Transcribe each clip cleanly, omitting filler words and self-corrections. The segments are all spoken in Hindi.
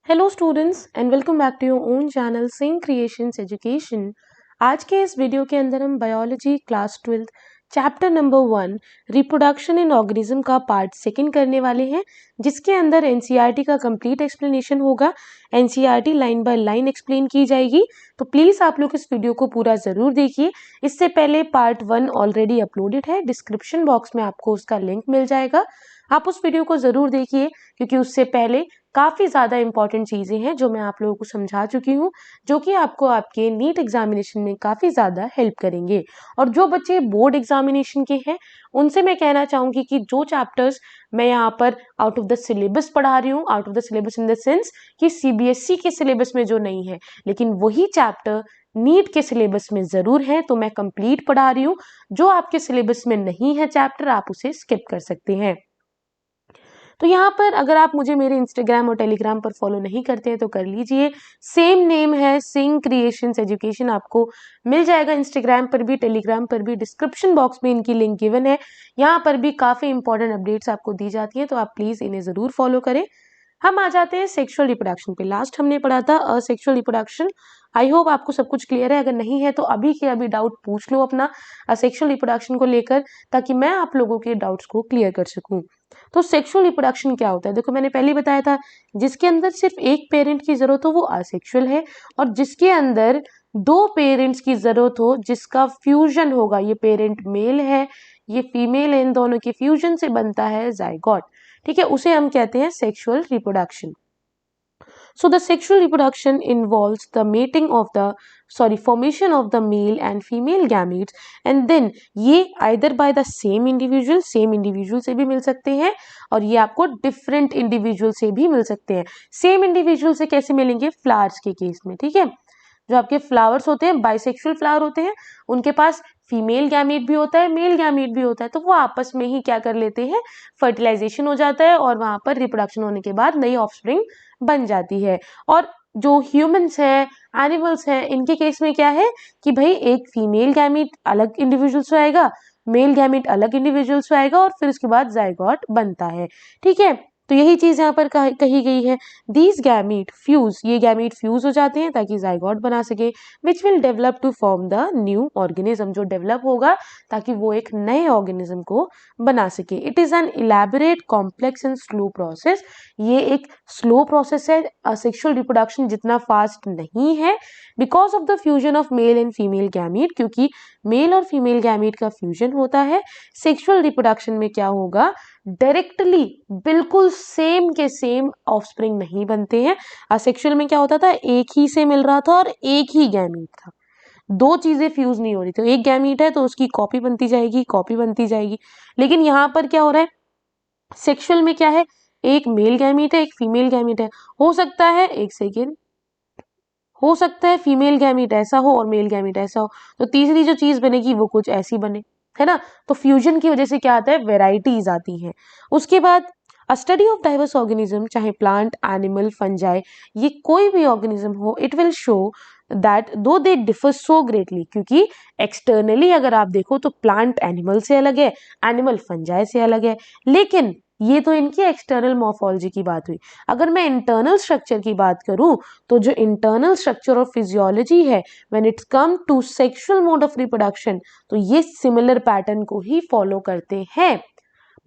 Hello students and welcome back to your own channel Singh creations education. आज के इस वीडियो के अंदर हम biology class 12 chapter number 1 reproduction in organism का पार्ट सेकंड करने वाले हैं, जिसके अंदर एनसीईआरटी का कंप्लीट एक्सप्लेनेशन होगा। NCERT line by line explain की जाएगी, तो प्लीज आप लोग इस वीडियो को पूरा जरूर देखिए। इससे पहले पार्ट 1 ऑलरेडी अपलोडेड है, डिस्क्रिप्शन बॉक्स में आपको उसका लिंक मिल जाएगा। आप उस वीडियो को जरूर देखिए, क्योंकि उससे पहले काफी ज्यादा इंपॉर्टेंट चीजें हैं जो मैं आप लोगों को समझा चुकी हूँ, जो कि आपको आपके नीट एग्जामिनेशन में काफी ज्यादा हेल्प करेंगे। और जो बच्चे बोर्ड एग्जामिनेशन के हैं, उनसे मैं कहना चाहूंगी कि जो चैप्टर्स मैं यहाँ पर आउट ऑफ द सिलेबस पढ़ा रही हूँ, out of the syllabus in the sense कि सीबीएसई के सिलेबस में जो नहीं है, लेकिन वही चैप्टर नीट के सिलेबस में जरूर है, तो मैं कंप्लीट पढ़ा रही हूँ। जो आपके सिलेबस में नहीं है चैप्टर, आप उसे स्किप कर सकते हैं। तो यहाँ पर अगर आप मुझे मेरे इंस्टाग्राम और टेलीग्राम पर फॉलो नहीं करते हैं तो कर लीजिए। सेम नेम है, सिंग क्रिएशंस एजुकेशन, आपको मिल जाएगा इंस्टाग्राम पर भी, टेलीग्राम पर भी। डिस्क्रिप्शन बॉक्स में इनकी लिंक गिवन है। यहाँ पर भी काफी इंपॉर्टेंट अपडेट्स आपको दी जाती हैं, तो आप प्लीज इन्हें जरूर फॉलो करें। हम आ जाते हैं सेक्सुअल रिप्रोडक्शन पे। लास्ट हमने पढ़ा था असेक्सुअल रिप्रोडक्शन। आई होप आपको सब कुछ क्लियर है। अगर नहीं है तो अभी के अभी डाउट पूछ लो अपना असेक्सुअल रिप्रोडक्शन को लेकर, ताकि मैं आप लोगों के डाउट्स को क्लियर कर सकूं। तो सेक्सुअल रिप्रोडक्शन क्या होता है? देखो, मैंने पहले बताया था, जिसके अंदर सिर्फ एक पेरेंट की जरूरत हो वो असेक्सुअल है, और जिसके अंदर दो पेरेंट्स की जरूरत हो, जिसका फ्यूजन होगा, ये पेरेंट मेल है, ये फीमेल है, इन दोनों के फ्यूजन से बनता है जाइगोट। ठीक है, उसे हम कहते हैं sexual reproduction. So the sexual reproduction involves the formation of the male and female gametes, and then ये either by the same individual से भी मिल सकते हैं, और ये आपको different individual से भी मिल सकते हैं। same individual से कैसे मिलेंगे? फ्लावर्स के केस में। ठीक है, जो आपके फ्लावर्स होते हैं, बाइसेक्सुअल फ्लावर होते हैं, उनके पास फीमेल गैमीट भी होता है, मेल गैमीट भी होता है, तो वो आपस में ही क्या कर लेते हैं, फर्टिलाइजेशन हो जाता है, और वहां पर रिप्रोडक्शन होने के बाद नई ऑफस्प्रिंग बन जाती है। और जो ह्यूमंस हैं, एनिमल्स हैं, इनके केस में क्या है कि भाई एक फीमेल गैमीट अलग इंडिविजुअल से आएगा, मेल गैमीट अलग इंडिविजुअल से आएगा, और फिर उसके बाद जाइगोट बनता है। ठीक है, तो यही चीज यहाँ पर कही गई है। दीज गैमीट फ्यूज, ये गैमीट फ्यूज हो जाते हैं ताकि जाइगोट बना सके, which will develop to form the new organism, जो डेवलप होगा ताकि वो एक नए ऑर्गेनिज्म को बना सके। It is an elaborate, complex and slow process. ये एक स्लो प्रोसेस है, सेक्सुअल रिप्रोडक्शन जितना फास्ट नहीं है, because of the fusion of male and female gamete, क्योंकि मेल और फीमेल गैमीट का फ्यूजन होता है। सेक्सुअल रिप्रोडक्शन में क्या होगा, डायरेक्टली बिल्कुल सेम के सेम ऑफस्प्रिंग नहीं बनते हैं। असेक्सुअल में क्या होता था, एक ही से मिल रहा था और एक ही गैमीट था, दो चीजें फ्यूज नहीं हो रही। तो एक गैमीट है तो उसकी कॉपी बनती जाएगी, कॉपी बनती जाएगी। लेकिन यहाँ पर क्या हो रहा है, सेक्सुअल में क्या है, एक मेल गैमीट है, एक फीमेल गैमीट है। हो सकता है, एक सेकेंड, हो सकता है फीमेल गैमीट ऐसा हो और मेल गैमीट ऐसा हो, तो तीसरी जो चीज बनेगी वो कुछ ऐसी बने, है ना। तो फ्यूजन की वजह से क्या आता है, वेराइटीज आती हैं। उसके बाद अ स्टडी ऑफ डाइवर्स ऑर्गेनिज्म, चाहे प्लांट, एनिमल, फंजाई, ये कोई भी ऑर्गेनिज्म हो, इट विल शो दैट दो दे डिफर सो ग्रेटली, क्योंकि एक्सटर्नली अगर आप देखो तो प्लांट एनिमल से अलग है, एनिमल फंजाई से अलग है, लेकिन ये तो इनकी एक्सटर्नल मॉर्फोलॉजी की बात हुई। अगर मैं इंटरनल स्ट्रक्चर की बात करूं, तो जो इंटरनल स्ट्रक्चर और फिजियोलॉजी है, when it's come to sexual mode of reproduction, तो ये सिमिलर पैटर्न को ही फॉलो करते हैं।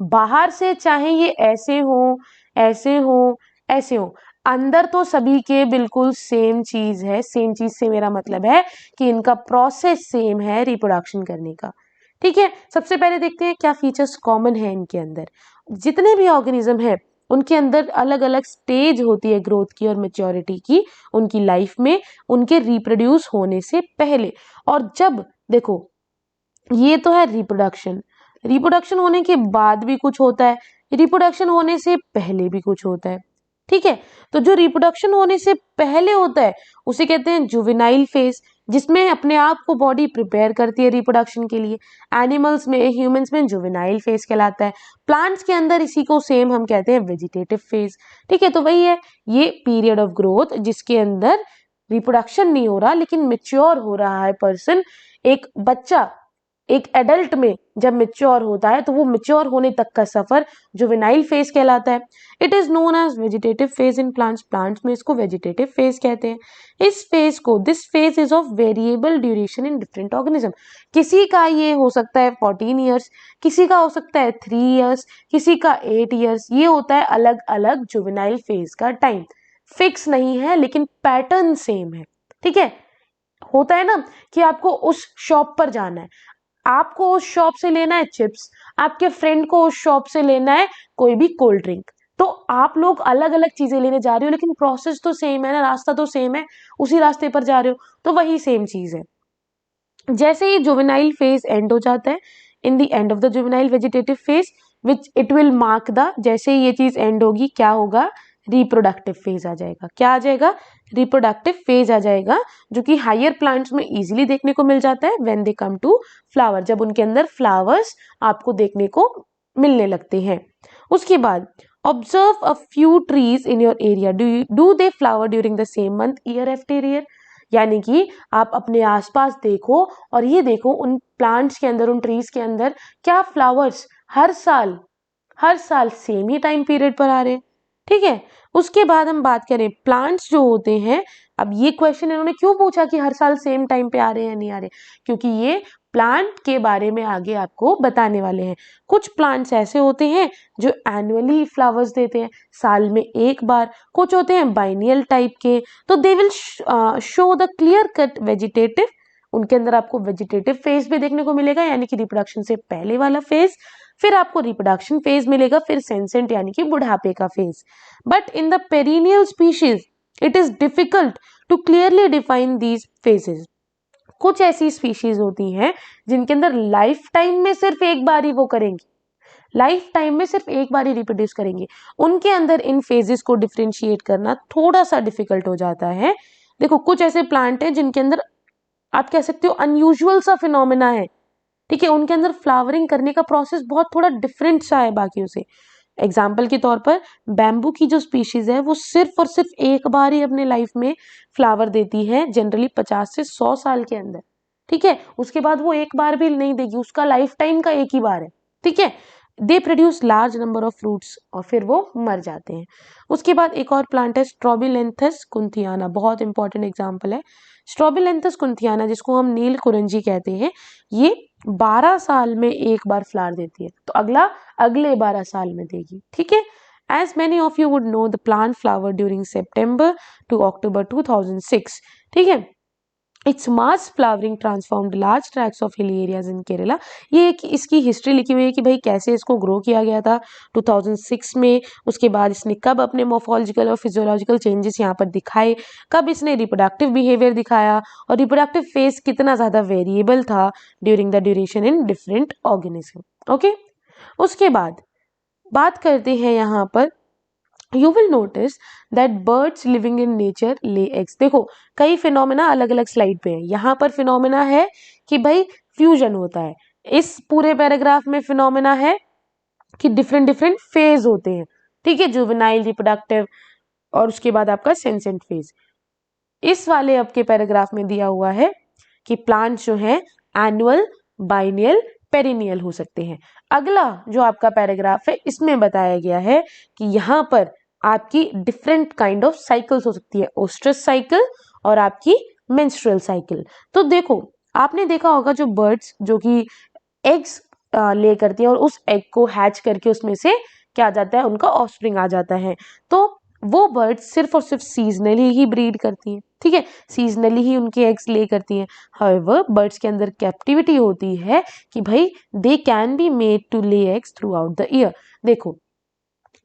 बाहर से चाहे ये ऐसे हो, ऐसे हो, ऐसे हो, अंदर तो सभी के बिल्कुल सेम चीज है। सेम चीज से मेरा मतलब है कि इनका प्रोसेस सेम है रिप्रोडक्शन करने का। ठीक है, सबसे पहले देखते हैं क्या फीचर्स कॉमन है इनके अंदर। जितने भी ऑर्गेनिज्म है, उनके अंदर अलग अलग स्टेज होती है ग्रोथ की और मेच्योरिटी की, उनकी लाइफ में, उनके रिप्रोड्यूस होने से पहले। और जब देखो, ये तो है रिप्रोडक्शन, रिप्रोडक्शन होने के बाद भी कुछ होता है, रिप्रोडक्शन होने से पहले भी कुछ होता है। ठीक है, तो जो रिप्रोडक्शन होने से पहले होता है उसे कहते हैं जुवेनाइल फेज, जिसमें अपने आप को बॉडी प्रिपेयर करती है रिप्रोडक्शन के लिए। एनिमल्स में, ह्यूमंस में जुवेनाइल फेज कहलाता है। प्लांट्स के अंदर इसी को सेम हम कहते हैं वेजिटेटिव फेज। ठीक है, तो वही है ये पीरियड ऑफ ग्रोथ, जिसके अंदर रिप्रोडक्शन नहीं हो रहा लेकिन मेच्योर हो रहा है पर्सन। एक बच्चा एक एडल्ट में जब मेच्योर होता है तो वो मेच्योर होने तक का सफर जुवेनाइल फेज कहलाता है। It is known as vegetative phase in plants, plants में इसको वेजिटेटिव फेज कहते हैं। इस फेज को, this phase is of variable duration in different organism. किसी का ये हो सकता है 14 ईयर्स, किसी का हो सकता है 3 ईयर्स, किसी का 8 ईयर्स। ये होता है अलग अलग जुवेनाइल फेज का टाइम, फिक्स नहीं है लेकिन पैटर्न सेम है। ठीक है, होता है ना कि आपको उस शॉप पर जाना है, आपको उस शॉप से लेना है चिप्स, आपके फ्रेंड को उस शॉप से लेना है कोई भी कोल्ड ड्रिंक, तो आप लोग अलग अलग चीजें लेने जा रहे हो लेकिन प्रोसेस तो सेम है ना, रास्ता तो सेम है, उसी रास्ते पर जा रहे हो, तो वही सेम चीज है। जैसे ही जुवेनाइल फेज एंड हो जाता है, in the end of the juvenile vegetative phase which it will mark the, जैसे ये चीज एंड होगी क्या होगा, रिप्रोडक्टिव फेज आ जाएगा। क्या आ जाएगा, रिप्रोडक्टिव फेज आ जाएगा, जो कि हायर प्लांट्स में इजीली देखने को मिल जाता है when they come to flower, जब उनके अंदर फ्लावर्स आपको देखने को मिलने लगते हैं। उसके बाद observe a few trees in your area, do they flower during the same month year after year. यानी कि आप अपने आसपास देखो और ये देखो उन प्लांट्स के अंदर, उन ट्रीज के अंदर क्या फ्लावर्स हर साल सेम ही टाइम पीरियड पर आ रहे हैं। ठीक है, उसके बाद हम बात करें प्लांट्स जो होते हैं। अब ये क्वेश्चन इन्होंने क्यों पूछा कि हर साल सेम टाइम पे आ रहे हैं या नहीं आ रहे, क्योंकि ये प्लांट के बारे में आगे आपको बताने वाले हैं। कुछ प्लांट्स ऐसे होते हैं जो एनुअली फ्लावर्स देते हैं, साल में एक बार, कुछ होते हैं बाइनियल टाइप के, तो they will show the clear cut vegetative, उनके अंदर आपको वेजिटेटिव फेज भी देखने को मिलेगा यानी कि रिप्रोडक्शन से पहले वाला फेज, फिर आपको रिप्रोडक्शन फेज मिलेगा, फिर सेंसेंट यानी कि बुढ़ापे का phase. But in the perennial species it is difficult to clearly define these phases. कुछ ऐसी स्पीशीज होती हैं जिनके अंदर लाइफ टाइम में सिर्फ एक बार ही वो करेंगी, लाइफ टाइम में सिर्फ एक बार ही रिप्रोड्यूस करेंगे, उनके अंदर इन फेजेस को डिफरेंशिएट करना थोड़ा सा डिफिकल्ट हो जाता है। देखो कुछ ऐसे प्लांट हैं जिनके अंदर आप कह सकते हो अनयूजुअल सा फिनोमेना है। ठीक है, उनके अंदर फ्लावरिंग करने का प्रोसेस बहुत थोड़ा डिफरेंट सा है बाकियों से। एग्जाम्पल के तौर पर बैम्बू की जो स्पीशीज है वो सिर्फ और सिर्फ एक बार ही अपने लाइफ में फ्लावर देती है, जनरली 50 से 100 साल के अंदर। ठीक है, उसके बाद वो एक बार भी नहीं देगी, उसका लाइफ टाइम का एक ही बार है। ठीक है, they produce large number of fruits और फिर वो मर जाते हैं। उसके बाद एक और प्लांट है स्ट्रॉबिलेंथस कुंथियाना, बहुत इंपॉर्टेंट एग्जाम्पल है। स्ट्रॉबिलेंथस कुंथियाना जिसको हम नील कुरंजी कहते हैं, ये 12 साल में एक बार फ्लावर देती है, तो अगले 12 साल में देगी। ठीक है, as many of you would know the plant flower during September to October 2006। ठीक है, it's mass flowering transformed large tracts of hilly areas in Kerala. ये एक इसकी हिस्ट्री लिखी हुई है कि भाई कैसे इसको ग्रो किया गया था 2006 में, उसके बाद इसने कब अपने मोर्फोलॉजिकल और फिजियोलॉजिकल चेंजेस यहाँ पर दिखाए, कब इसने रिप्रोडक्टिव बिहेवियर दिखाया और रिप्रोडक्टिव फेज कितना ज़्यादा वेरिएबल था during the duration in different organism. Okay, उसके बाद बात करते हैं यहाँ पर, you will notice that birds living in nature lay eggs. देखो कई फिनोमेना अलग अलग स्लाइड पे है, यहाँ पर फिनोमेना है कि भाई फ्यूजन होता है, इस पूरे पैराग्राफ में फिनोमेना है कि डिफरेंट डिफरेंट फेज होते हैं। ठीक है, जुवेनाइल, रिप्रोडक्टिव और उसके बाद आपका सेंसेंट फेज। इस वाले अब के पैराग्राफ में दिया हुआ है कि प्लांट जो है एनुअल, बाइनियल, पेरिनियल हो सकते हैं। अगला जो आपका पैराग्राफ है इसमें बताया गया है कि यहाँ पर आपकी डिफरेंट काइंड ऑफ साइकिल्स हो सकती है, ओस्ट्रस साइकिल और आपकी मेंस्ट्रुअल साइकिल। तो देखो आपने देखा होगा जो बर्ड्स जो कि एग्स ले करती हैं और उस एग को हैच करके उसमें से क्या आ जाता है, उनका ऑफस्प्रिंग आ जाता है, तो वो बर्ड्स सिर्फ और सिर्फ सीजनली ही ब्रीड करती हैं। ठीक है, सीजनली ही उनके एग्स ले करती हैं। हाउएवर बर्ड्स के अंदर कैप्टिविटी होती है कि भाई they can be made to lay eggs throughout the year. देखो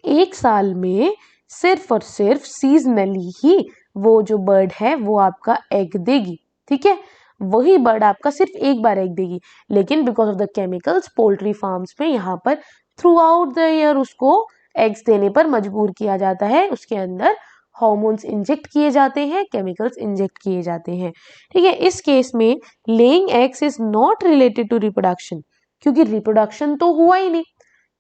एक साल में सिर्फ और सिर्फ सीजनली ही वो जो बर्ड है वो आपका एग देगी। ठीक है, वही बर्ड आपका सिर्फ एक बार एग देगी, लेकिन because of the chemicals poultry farms में यहाँ पर थ्रू आउट द ईयर उसको एग्स देने पर मजबूर किया जाता है, उसके अंदर हार्मोन्स इंजेक्ट किए जाते हैं, केमिकल्स इंजेक्ट किए जाते हैं। ठीक है, इस केस में laying eggs is not related to reproduction, क्योंकि रिप्रोडक्शन तो हुआ ही नहीं।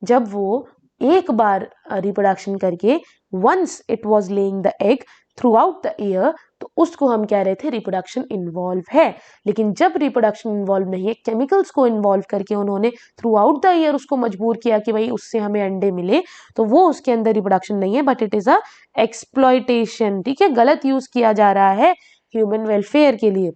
जब वो एक बार रिप्रोडक्शन करके once it was laying the egg, throughout the year, तो उसको हम कह रहे थे रिप्रोडक्शन इन्वॉल्व है। लेकिन जब रिप्रोडक्शन इन्वॉल्व नहीं है, केमिकल्स को इन्वॉल्व करके उन्होंने थ्रू आउट द ईयर उसको मजबूर किया कि भाई उससे हमें अंडे मिले, तो वो उसके अंदर रिप्रोडक्शन नहीं है, but it is a exploitation. ठीक है, गलत यूज किया जा रहा है ह्यूमन वेलफेयर के लिए।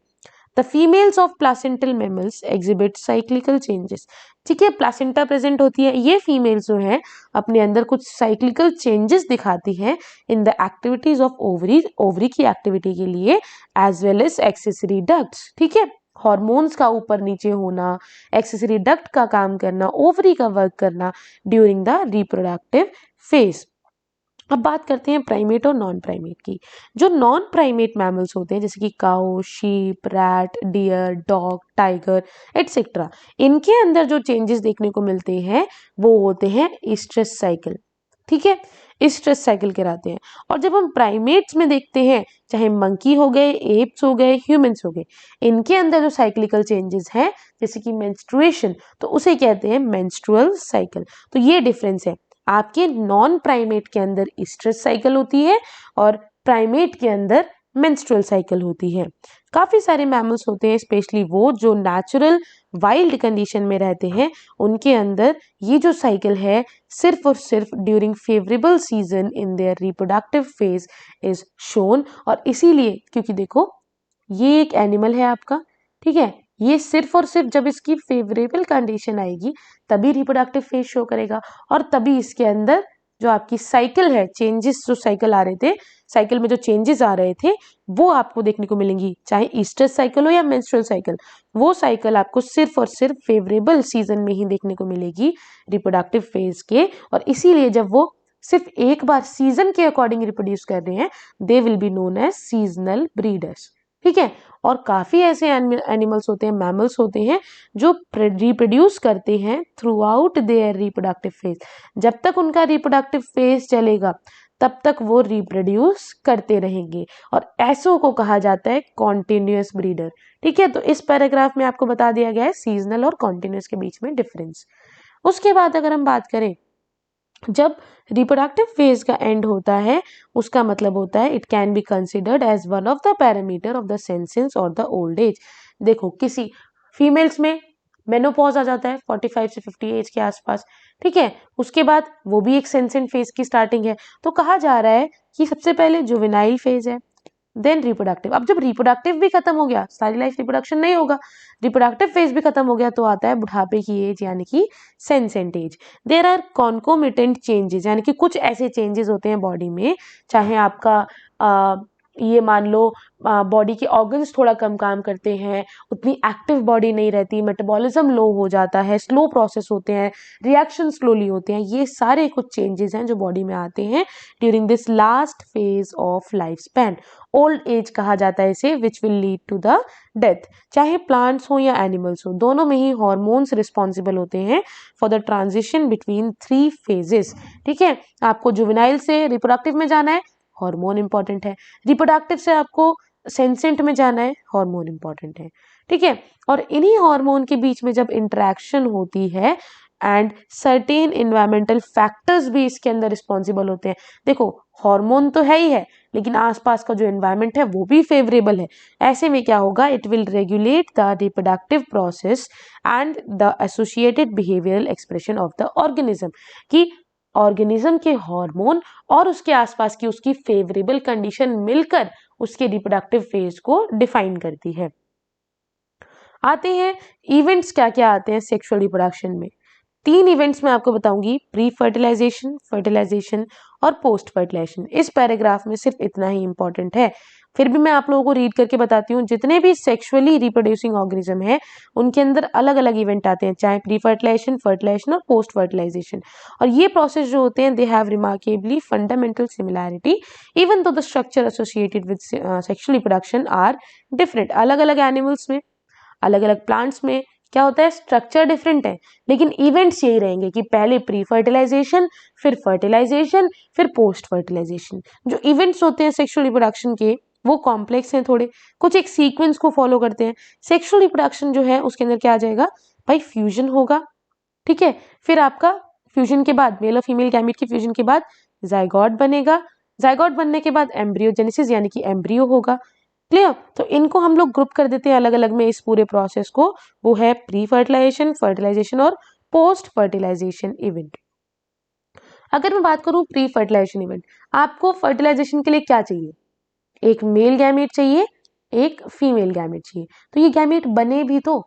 The females of placental mammals exhibit cyclical changes। ठीक है, प्लासेंटा प्रेजेंट होती है, ये फीमेल्स जो है अपने अंदर कुछ साइक्लिकल चेंजेस दिखाती हैं in the activities of ovary, ovary की एक्टिविटी के लिए, as well as accessory ducts. ठीक है, हॉर्मोन्स का ऊपर नीचे होना, एक्सेसरी डक्ट का काम करना, ओवरी का वर्क करना ड्यूरिंग द रिप्रोडक्टिव फेज। अब बात करते हैं प्राइमेट और नॉन प्राइमेट की। जो नॉन प्राइमेट मैमल्स होते हैं जैसे कि cow, sheep, rat, deer, dog, tiger et cetera, इनके अंदर जो चेंजेस देखने को मिलते हैं वो होते हैं स्ट्रेस साइकिल। ठीक है, स्ट्रेस साइकिल कहलाते हैं। और जब हम प्राइमेट्स में देखते हैं, चाहे मंकी हो गए, एप्स हो गए, ह्यूमंस हो गए, इनके अंदर जो साइक्लिकल चेंजेस हैं जैसे कि मेंस्ट्रुएशन, तो उसे कहते हैं मेंस्ट्रुअल साइकिल। तो ये डिफरेंस है, आपके नॉन प्राइमेट के अंदर स्ट्रेस साइकिल होती है और प्राइमेट के अंदर मेंस्ट्रुअल साइकिल होती है। काफी सारे मैमल्स होते हैं, स्पेशली वो जो नेचुरल वाइल्ड कंडीशन में रहते हैं, उनके अंदर ये जो साइकिल है सिर्फ और सिर्फ during favourable season in their reproductive phase is shown. और इसीलिए, क्योंकि देखो ये एक एनिमल है आपका, ठीक है, ये सिर्फ और सिर्फ जब इसकी फेवरेबल कंडीशन आएगी तभी रिप्रोडक्टिव फेज शो करेगा, और तभी इसके अंदर जो आपकी साइकिल है, चेंजेस जो साइकिल आ रहे थे, साइकिल में जो चेंजेस आ रहे थे वो आपको देखने को मिलेंगी, चाहे स्ट्रेस साइकिल हो या मेंस्ट्रुअल साइकिल। वो साइकिल आपको सिर्फ और सिर्फ फेवरेबल सीजन में ही देखने को मिलेगी रिप्रोडक्टिव फेज के। और इसीलिए जब वो सिर्फ एक बार सीजन के अकॉर्डिंग रिप्रोड्यूस कर रहे हैं, they will be known as seasonal breeders. ठीक है, और काफी ऐसे एनिमल्स होते हैं, मैमल्स होते हैं जो रिप्रोड्यूस करते हैं throughout their reproductive phase. जब तक उनका रिप्रोडक्टिव फेज चलेगा तब तक वो रिप्रोड्यूस करते रहेंगे, और ऐसो को कहा जाता है कॉन्टिन्यूअस ब्रीडर। ठीक है, तो इस पैराग्राफ में आपको बता दिया गया है सीजनल और कॉन्टिन्यूअस के बीच में डिफरेंस। उसके बाद अगर हम बात करें, जब रिप्रोडक्टिव फेज का एंड होता है उसका मतलब होता है it can be considered as one of the parameter of the senescence और द ओल्ड एज। देखो, किसी फीमेल्स में मेनोपॉज आ जाता है 45 से 50 एज के आसपास। ठीक है, उसके बाद वो भी एक सेंसेंट फेज की स्टार्टिंग है। तो कहा जा रहा है कि सबसे पहले जुवेनाइल फेज है, देन रिप्रोडक्टिव। अब जब रिप्रोडक्टिव भी खत्म हो गया, सारी लाइफ रिप्रोडक्शन नहीं होगा, रिप्रोडक्टिव फेज भी खत्म हो गया, तो आता है बुढ़ापे की एज यानी कि senescent age. There are concomitant changes, यानी कि कुछ ऐसे चेंजेस होते हैं बॉडी में, चाहे आपका ये मान लो बॉडी के ऑर्गन्स थोड़ा कम काम करते हैं, उतनी एक्टिव बॉडी नहीं रहती, मेटाबॉलिज्म लो हो जाता है, स्लो प्रोसेस होते हैं, रिएक्शन स्लोली होते हैं, ये सारे कुछ चेंजेस हैं जो बॉडी में आते हैं during this last phase of life span. Old age कहा जाता है इसे, which will lead to the death. चाहे प्लांट्स हो या एनिमल्स हो, दोनों में ही हॉर्मोन्स रिस्पॉन्सिबल होते हैं for the transition between 3 phases. ठीक है, आपको जुवेनाइल से रिप्रोडक्टिव में जाना है, हार्मोन इंपॉर्टेंट है, रिप्रोडक्टिव से आपको सेंसेंट में जाना है, हार्मोन इंपॉर्टेंट है। ठीक है, और इन्हीं हार्मोन के बीच में जब इंटरेक्शन होती है एंड सर्टेन इन्वायरमेंटल फैक्टर्स भी इसके अंदर रिस्पॉन्सिबल होते हैं। देखो, हार्मोन तो है ही है, लेकिन आसपास का जो एनवायरनमेंट है वो भी फेवरेबल है। ऐसे में क्या होगा, it will regulate the reproductive process and the associated behavioural expression of the organism, कि ऑर्गेनिज्म के हार्मोन और उसके आसपास की उसकी फेवरेबल कंडीशन मिलकर उसके रिप्रोडक्टिव फेज को डिफाइन करती है। आते हैं इवेंट्स, क्या क्या आते हैं सेक्सुअल रिप्रोडक्शन में। 3 इवेंट्स मैं आपको बताऊंगी, प्री फर्टिलाइजेशन, फर्टिलाइजेशन और पोस्ट फर्टिलाइजेशन। इस पैराग्राफ में सिर्फ इतना ही इंपॉर्टेंट है, फिर भी मैं आप लोगों को रीड करके बताती हूँ। जितने भी सेक्सुअली रिप्रोड्यूसिंग ऑर्गेनिज्म है उनके अंदर अलग अलग इवेंट आते हैं, चाहे प्री फर्टिलाइजेशन, फर्टिलाइजेशन और पोस्ट फर्टिलाइजेशन। और ये प्रोसेस जो होते हैं, they have remarkably fundamental similarity even though the structure associated with sexual reproduction are different. अलग अलग एनिमल्स में, अलग अलग प्लांट्स में क्या होता है, स्ट्रक्चर डिफरेंट है, लेकिन इवेंट्स यही रहेंगे कि पहले प्री फर्टिलाइजेशन, फिर फर्टिलाइजेशन, फिर पोस्ट फर्टिलाइजेशन। जो इवेंट्स होते हैं सेक्सुअल रिप्रोडक्शन के वो कॉम्प्लेक्स हैं थोड़े, कुछ एक सीक्वेंस को फॉलो करते हैं। सेक्सुअल रिप्रोडक्शन जो है उसके अंदर क्या आ जाएगा भाई, फ्यूजन होगा। ठीक है, फिर आपका फ्यूजन के बाद मेल और फीमेल गैमीट के फ्यूजन के बाद जाइगोट बनेगा, जाइगोट बनने के बाद एम्ब्रियोजेनेसिस यानी कि एम्ब्रियो होगा। क्लियर? तो इनको हम लोग ग्रुप कर देते हैं अलग अलग में इस पूरे प्रोसेस को, वो है प्री फर्टिलाइजेशन, फर्टिलाइजेशन और पोस्ट फर्टिलाइजेशन इवेंट। अगर मैं बात करूं प्री फर्टिलाइजेशन इवेंट, आपको फर्टिलाइजेशन के लिए क्या चाहिए? एक मेल गैमेट चाहिए, एक फीमेल गैमेट चाहिए। तो ये गैमेट बने भी तो,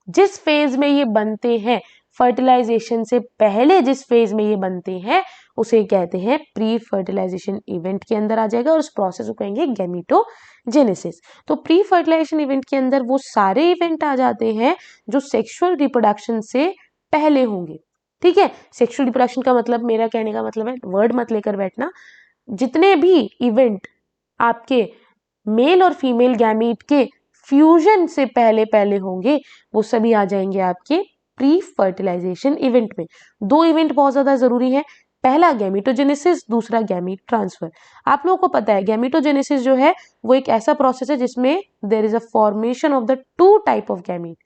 जिस फेज में ये बनते हैं, फर्टिलाइजेशन से पहले जिस फेज में ये बनते हैं उसे कहते हैं प्री फर्टिलाइजेशन इवेंट के अंदर आ जाएगा और उस प्रोसेस को कहेंगे गैमेटोजेनेसिस। तो प्री फर्टिलाइजेशन इवेंट के अंदर वो सारे इवेंट आ जाते हैं जो सेक्सुअल रिप्रोडक्शन से पहले होंगे। ठीक है, सेक्सुअल रिप्रोडक्शन का मतलब, मेरा कहने का मतलब है, वर्ड मत लेकर बैठना, जितने भी इवेंट आपके मेल और फीमेल गैमीट के फ्यूजन से पहले पहले होंगे वो सभी आ जाएंगे आपके प्री फर्टिलाइजेशन इवेंट में। दो इवेंट बहुत ज्यादा जरूरी है, पहला गैमेटोजेनेसिस, दूसरा गैमीट ट्रांसफर। आप लोगों को पता है गैमेटोजेनेसिस जो है वो एक ऐसा प्रोसेस है जिसमें there is a formation of the two type of gamete.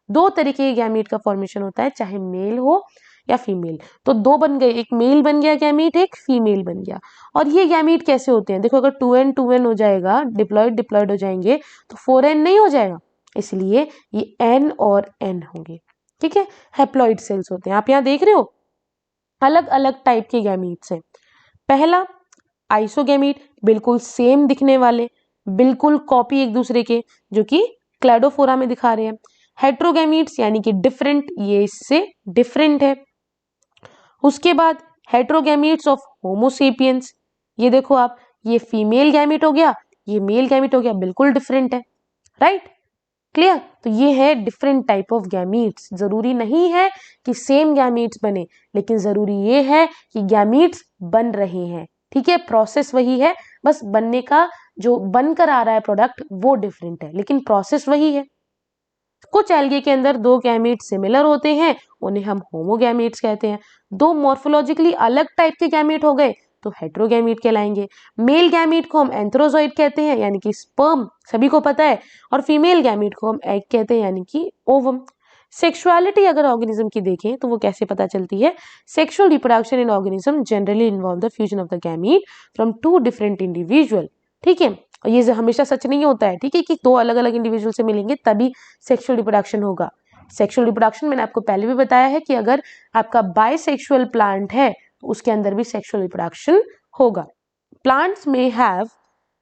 दो तरीके के गैमीट का फॉर्मेशन होता है, चाहे मेल हो या फीमेल। तो दो बन गए, एक मेल बन गया गैमीट, एक फीमेल बन गया। और ये गैमीट कैसे होते हैं? देखो, अगर 2n हो जाएगा, डिप्लॉयड हो जाएंगे, तो 4n नहीं हो जाएगा, इसलिए ये n और n होंगे। ठीक है, हैप्लॉइड सेल्स होते हैं। आप यहाँ देख रहे हो अलग अलग टाइप के गैमीट्स हैं। पहला आइसोगैमीट, बिल्कुल सेम दिखने वाले, बिल्कुल कॉपी एक दूसरे के, जो कि क्लैडोफोरा में दिखा रहे हैं। हेट्रोगैमीट्स यानी कि डिफरेंट, ये इससे डिफरेंट है। उसके बाद हेट्रोगैमीट्स ऑफ होमोसेपियंस, ये देखो आप, ये फीमेल गैमीट हो गया, ये मेल गैमीट हो गया, बिल्कुल डिफरेंट है। राइट? क्लियर? तो ये है डिफरेंट टाइप ऑफ गैमीट्स। जरूरी नहीं है कि सेम गैमीट्स बने, लेकिन जरूरी ये है कि गैमीट्स बन रहे हैं। ठीक है, प्रोसेस वही है, बस बनने का जो बनकर आ रहा है प्रोडक्ट वो डिफरेंट है, लेकिन प्रोसेस वही है। कुछ एल्गे के अंदर दो गैमीट्स सिमिलर होते हैं, उन्हें हम होमोगैमीट्स कहते हैं। दो मॉर्फोलॉजिकली अलग टाइप के गैमीट हो गए तो हेट्रोगैमीट कहलाएंगे। मेल गैमीट को हम एंथ्रोजॉइड कहते हैं यानी कि स्पर्म, सभी को पता है, और फीमेल गैमीट को हम एग कहते हैं यानी कि ओवम। सेक्सुअलिटी अगर ऑर्गेनिज्म की देखें तो वो कैसे पता चलती है? Sexual reproduction in organism generally involve the fusion of the gamete from two different individual. ठीक है, ये हमेशा सच नहीं होता है, ठीक है, कि दो अलग अलग इंडिविजुअल से मिलेंगे तभी सेक्सुअल रिप्रोडक्शन होगा। सेक्सुअल रिप्रोडक्शन मैंने आपको पहले भी बताया है कि अगर आपका बाइसेक्सुअल प्लांट है तो उसके अंदर भी सेक्सुअल रिप्रोडक्शन होगा। प्लांट्स में have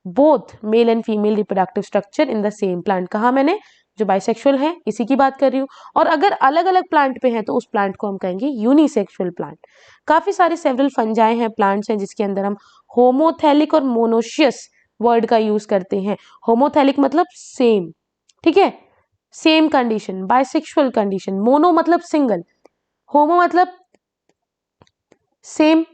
both male and female reproductive structure in the same plant. कहा मैंने, जो बाइसेक्सुअल है इसी की बात कर रही हूँ। और अगर अलग अलग प्लांट पे है तो उस प्लांट को हम कहेंगे यूनिसेक्सुअल प्लांट। काफी सारे सेवरल फंजाई हैं, प्लांट्स हैं, जिसके अंदर हम होमोथैलिक और मोनोशियस वर्ड का यूज करते हैं। होमोथैलिक मतलब सेम, ठीक है, same condition, bisexual condition. Mono मतलब सिंगल, होमो मतलब सेम,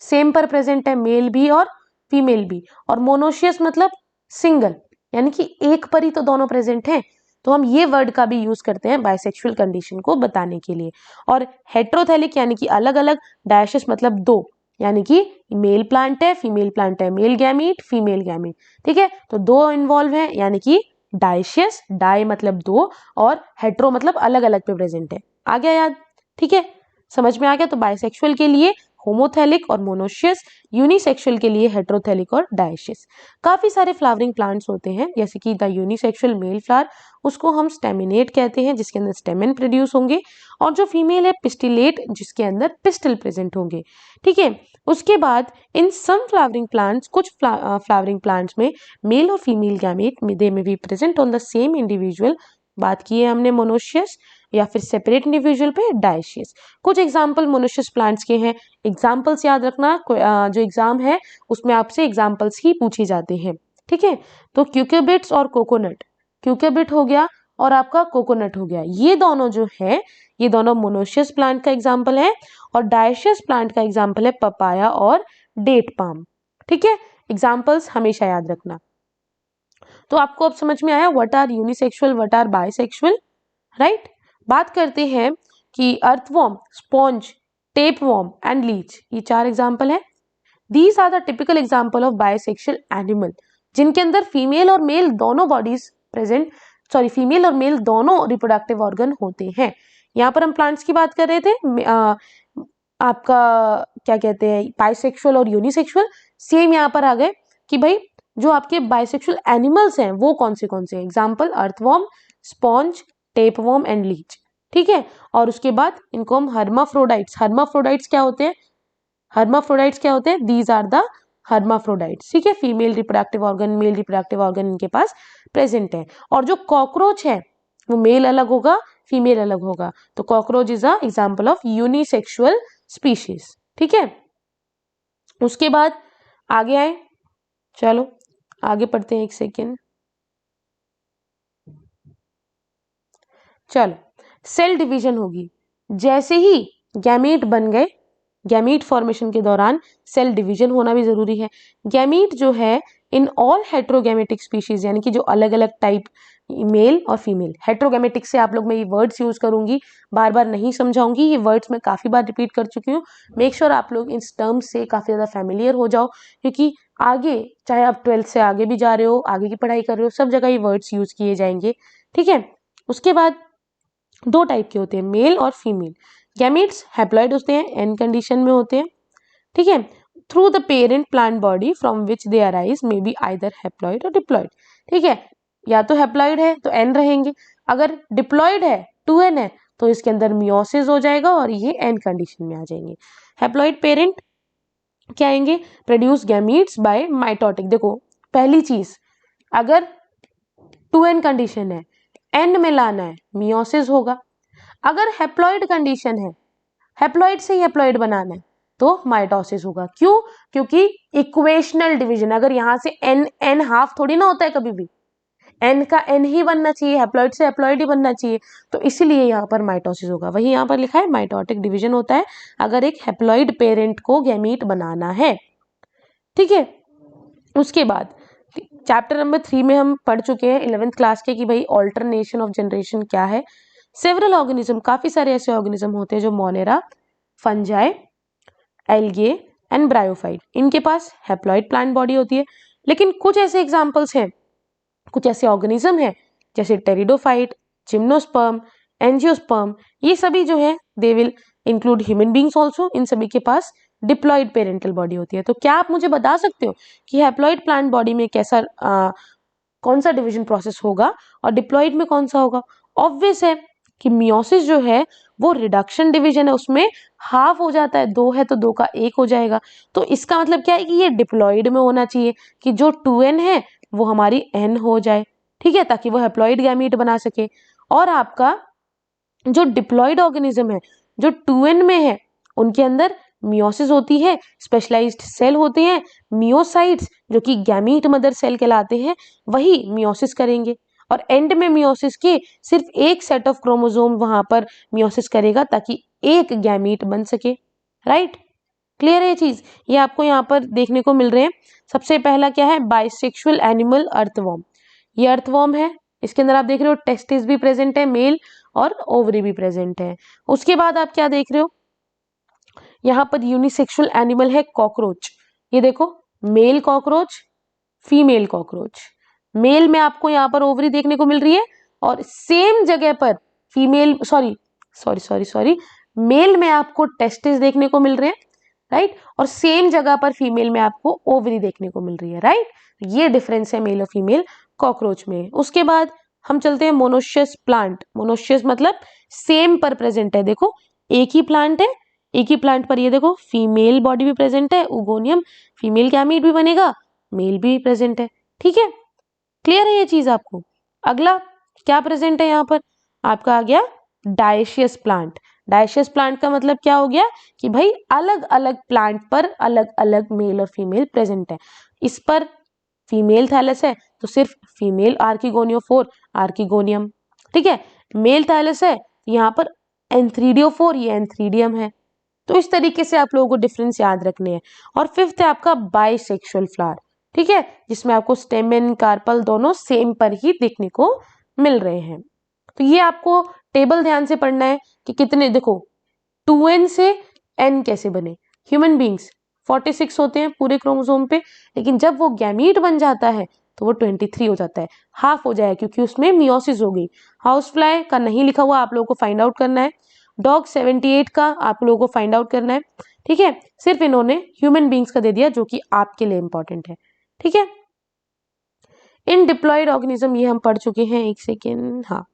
सेम पर प्रेजेंट है मेल भी और फीमेल भी, और मोनोशियस मतलब सिंगल, यानी कि एक पर ही तो दोनों प्रेजेंट हैं। तो हम ये वर्ड का भी यूज करते हैं बाइसेक्सुअल कंडीशन को बताने के लिए। और हेट्रोथैलिक यानी कि अलग अलग, डायशियस मतलब दो, यानी कि मेल प्लांट है, फीमेल प्लांट है, मेल गैमीट, फीमेल गैमीट। ठीक है, तो दो इन्वॉल्व है, यानी कि डायशियस, डाई मतलब दो, और हेट्रो मतलब अलग अलग पे प्रेजेंट है। आ गया याद? ठीक है, समझ में आ गया? तो बाइसेक्सुअल के लिए होमोथैलिक और मोनोशियस, यूनिसेक्सुअल के लिए हेट्रोथैलिक और डायशियस। काफी सारे फ्लावरिंग प्लांट्स होते हैं, जैसे कि द यूनिसेक्सुअल मेल फ्लावर, उसको हम स्टेमिनेट कहते हैं, जिसके अंदर स्टेमन प्रोड्यूस होंगे, और जो फीमेल है पिस्टिलेट, जिसके अंदर पिस्टल प्रेजेंट होंगे। ठीक है, उसके बाद इन सम फ्लावरिंग प्लांट्स, कुछ फ्लावरिंग प्लांट्स में मेल और फीमेल गैमेट दे में भी present on the same individual. बात की है हमने मोनोशियस, या फिर सेपरेट इंडिविजुअल पे डायशियस। कुछ एग्जाम्पल मोनोशियस प्लांट्स के हैं, एग्जाम्पल्स याद रखना, जो एग्जाम है उसमें आपसे एग्जाम्पल्स ही पूछे जाते हैं। ठीक है, तो क्यूक्यूबिट्स और कोकोनट, क्यूक्यूबिट हो गया और आपका कोकोनट हो गया, ये दोनों जो है ये दोनों मोनोशियस प्लांट का एग्जाम्पल है, और डायशियस प्लांट का एग्जाम्पल है पपाया और डेट पाम। ठीक है, एग्जाम्पल्स हमेशा याद रखना। तो आपको अब समझ में आया what are unisexual, what are bisexual, right? बात करते हैं कि earthworm, sponge, tapeworm and leech, ये चार एग्जाम्पल है। These are the typical example of bisexual animal, जिनके अंदर फीमेल और मेल दोनों बॉडीज प्रेजेंट, सॉरी फीमेल और मेल दोनों रिप्रोडक्टिव ऑर्गन होते हैं। यहाँ पर हम प्लांट्स की बात कर रहे थे, आपका क्या कहते हैं, बाइसेक्सुअल और यूनिसेक्सुअल। सेम यहाँ पर आ गए कि भाई जो आपके बाइसेक्सुअल एनिमल्स हैं वो कौन से हैं। Example earthworm, sponge, tapeworm and Leach. ठीक है, और उसके बाद इनको हम हर्माफ्रोडाइट्स, हर्माफ्रोडाइट्स क्या होते हैं, दीज आर द हर्माफ्रोडाइट्स। ठीक है, female reproductive organ, male reproductive organ इनके पास प्रेजेंट है। और जो कॉकरोच है वो मेल अलग होगा, फीमेल अलग होगा, तो cockroach is a example of unisexual species. ठीक है, उसके बाद आगे आए, चलो आगे पढ़ते हैं, एक सेकेंड। चलो, सेल डिवीजन होगी, जैसे ही गैमीट बन गए, गैमीट फॉर्मेशन के दौरान सेल डिवीजन होना भी जरूरी है। गैमीट जो है इन ऑल हेट्रोगैमेटिक स्पीशीज, यानी कि जो अलग अलग टाइप, मेल और फीमेल। हेट्रोगैमेटिक से आप लोग, मैं ये वर्ड्स यूज करूंगी, बार बार नहीं समझाऊंगी, ये वर्ड्स मैं काफी बार रिपीट कर चुकी हूँ। मेक श्योर आप लोग इस टर्म्स से काफी ज्यादा फैमिलियर हो जाओ, क्योंकि आगे चाहे आप 12th से आगे भी जा रहे हो, आगे की पढ़ाई कर रहे हो, सब जगह ये वर्ड्स यूज किए जाएंगे। ठीक है, उसके बाद दो टाइप के होते हैं, मेल और फीमेल। गैमीट्स हैप्लॉइड होते हैं, एन कंडीशन में होते हैं। ठीक है, through the parent plant body from which they arise may be either haploid और डिप्लॉइड। ठीक है, या तो हैप्लॉइड है तो एन रहेंगे, अगर डिप्लॉइड है 2n है तो इसके अंदर मियोसिस हो जाएगा और ये एन कंडीशन में आ जाएंगे। हैप्लॉइड पेरेंट क्या आएंगे, प्रोड्यूस गैमीट्स बाय माइटोटिक। देखो पहली चीज, अगर 2n कंडीशन है, एन में लाना है, मियोसिस होगा। अगर हैप्लॉइड कंडीशन है, हैप्लॉइड से ही हैप्लॉइड बनाना है, तो माइटोसिस होगा। क्यों? क्योंकि इक्वेशनल डिवीजन, अगर यहां से एन एन हाफ थोड़ी ना होता है, कभी भी एन का एन ही बनना चाहिए, हैप्लॉइड से हैप्लॉइड ही बनना चाहिए, तो इसीलिए यहाँ पर माइटोसिस होगा। वही यहाँ पर लिखा है माइटोटिक डिवीजन होता है अगर एक हैप्लॉइड पेरेंट को गैमीट बनाना है। ठीक है, उसके बाद चैप्टर नंबर 3 में हम पढ़ चुके हैं 11th क्लास के कि भाई ऑल्टरनेशन ऑफ जनरेशन क्या है। सेवरल ऑर्गेनिज्म, काफी सारे ऐसे ऑर्गेनिज्म होते हैं जो Monera, fungi, algae and bryophyte, इनके पास हैप्लॉइड प्लांट बॉडी होती है। लेकिन कुछ ऐसे एग्जांपल्स हैं, कुछ ऐसे ऑर्गेनिज्म हैं जैसे टेरिडोफाइट, जिम्नोस्पर्म, एंजियोस्पर्म, ये सभी जो है they will include human beings also, इन सभी के पास डिप्लॉइड पेरेंटल बॉडी होती है। तो क्या आप मुझे बता सकते हो कि हैप्लॉइड प्लांट बॉडी में कैसा कौन सा डिवीजन प्रोसेस होगा और डिप्लॉइड में कौन सा होगा? ऑब्वियस है कि मियोसिस जो है वो रिडक्शन डिवीजन है, उसमें हाफ हो जाता है, 2 है तो 2 का 1 हो जाएगा। तो इसका मतलब क्या है कि ये डिप्लॉइड में होना चाहिए, कि जो 2n है वो हमारी n हो जाए। ठीक है, ताकि वो हैप्लॉइड गैमीट बना सके। और आपका जो डिप्लॉइड ऑर्गेनिज्म है जो 2n में है, उनके अंदर मियोसिस होती है, स्पेशलाइज्ड सेल होते हैं, मियोसाइट्स जो कि गैमीट मदर सेल कहलाते हैं, वही मियोसिस करेंगे। और एंड में मियोसिस के सिर्फ एक सेट ऑफ क्रोमोसोम वहां पर मियोसिस करेगा ताकि एक गैमीट बन सके। राइट, क्लियर है ये चीज? ये आपको यहाँ पर देखने को मिल रहे हैं। सबसे पहला क्या है, बाइसेक्सुअल एनिमल अर्थवॉर्म। ये अर्थवॉर्म है, इसके अंदर आप देख रहे हो टेस्टिस भी प्रेजेंट है, मेल, और ओवरी भी प्रेजेंट है। उसके बाद आप क्या देख रहे हो, यहाँ पर यूनिसेक्सुअल एनिमल है कॉकरोच। ये देखो, male cockroach, female cockroach. Male में आपको यहाँ पर ओवरी देखने को मिल रही है, और सेम जगह पर फीमेल, सॉरी, मेल में आपको टेस्टिस देखने को मिल रहे हैं, राइट, और सेम जगह पर फीमेल में आपको ओवरी देखने को मिल रही है, राइट। ये डिफरेंस है मेल और फीमेल कॉकरोच में। उसके बाद हम चलते हैं मोनोशियस प्लांट। मोनोशियस मतलब सेम पर प्रेजेंट है। देखो एक ही प्लांट है, एक ही प्लांट पर ये देखो फीमेल बॉडी भी प्रेजेंट है, उगोनियम, फीमेल गैमीट भी बनेगा, मेल भी प्रेजेंट है। ठीक है, क्लियर है ये चीज आपको? अगला क्या प्रेजेंट है यहाँ पर, आपका आ गया डायशियस प्लांट। डायशियस प्लांट का मतलब क्या हो गया कि भाई अलग अलग प्लांट पर अलग अलग मेल और फीमेल प्रेजेंट है। इस पर फीमेल थैलस है तो सिर्फ फीमेल आर्किगोनियोफोर, आर्किगोनियम। ठीक है, मेल थैलस है, यहाँ पर एंथ्रीडियोफोर, ये एंथ्रीडियम है। तो इस तरीके से आप लोगों को डिफरेंस याद रखने हैं। और फिफ्थ है आपका बाइसेक्सुअल फ्लावर। ठीक है, जिसमें आपको स्टेमेन, कार्पल दोनों सेम पर ही देखने को मिल रहे हैं। तो ये आपको टेबल ध्यान से पढ़ना है कि कितने, देखो 2n से n कैसे बने। ह्यूमन बींग्स 46 होते हैं पूरे क्रोमोसोम पे, लेकिन जब वो गैमीट बन जाता है तो वो 23 हो जाता है, हाफ हो जाए, क्योंकि उसमें मियोसिस हो गई। हाउस फ्लाई का नहीं लिखा हुआ, आप लोगों को फाइंड आउट करना है। डॉग 78 का आप लोगों को फाइंड आउट करना है, ठीक है। सिर्फ इन्होंने ह्यूमन बींग्स का दे दिया जो कि आपके लिए इंपॉर्टेंट है, ठीक है। इन डिप्लॉयड ऑर्गेनिज्म ये हम पढ़ चुके हैं, एक सेकेंड, हाँ।